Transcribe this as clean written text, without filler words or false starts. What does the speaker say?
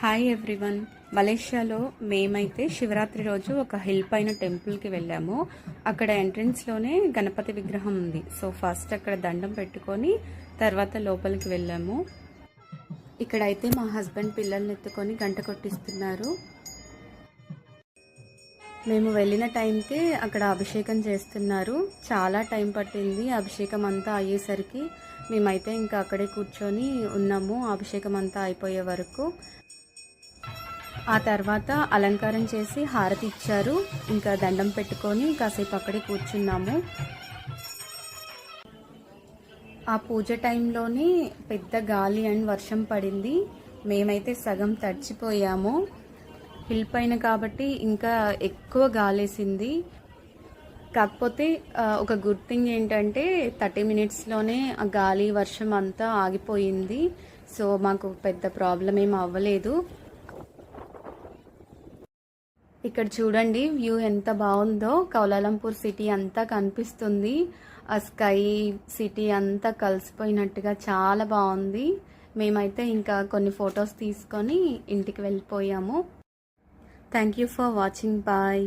Hi everyone. మలేషియాలో మేమైతే శివరాత్రి రోజు ఒక హిల్ పైన టెంపుల్కి వెళ్ళాము. అక్కడ ఎంట్రన్స్లోనే గణపతి విగ్రహం ఉంది. సో ఫస్ట్ అక్కడ దండం పెట్టుకొని తర్వాత లోపలికి వెళ్ళాము. ఇక్కడైతే మా హస్బెండ్ పిల్లల్ని ఎత్తుకొని గంట కొట్టిస్తున్నారు. మేము వెళ్ళిన టైంకి అక్కడ అభిషేకం చేస్తున్నారు. చాలా టైం పట్టింది అభిషేకం అంతా అయ్యేసరికి. మేమైతే ఇంకా అక్కడే కూర్చొని ఉన్నాము అభిషేకం అంతా అయిపోయే వరకు. ఆ తర్వాత అలంకారం చేసి హారతి ఇచ్చారు. ఇంకా దండం పెట్టుకొని కాసేపు అక్కడే కూర్చున్నాము. ఆ పూజ టైంలోనే పెద్ద గాలి అండ్ వర్షం పడింది. మేమైతే సగం తడిచిపోయాము. హిల్ పైన కాబట్టి ఇంకా ఎక్కువ గాలేసింది. కాకపోతే ఒక గుడ్ థింగ్ ఏంటంటే 30 మినిట్స్లోనే ఆ గాలి వర్షం అంతా ఆగిపోయింది. సో మాకు పెద్ద ప్రాబ్లం ఏం అవ్వలేదు. ఇక్కడ చూడండి వ్యూ ఎంత బాగుందో. కౌలాలంపూర్ సిటీ అంతా కనిపిస్తుంది. ఆ స్కై సిటీ అంతా కలిసిపోయినట్టుగా చాలా బాగుంది. మేమైతే ఇంకా కొన్ని ఫొటోస్ తీసుకొని ఇంటికి వెళ్ళిపోయాము. Thank you for watching. Bye.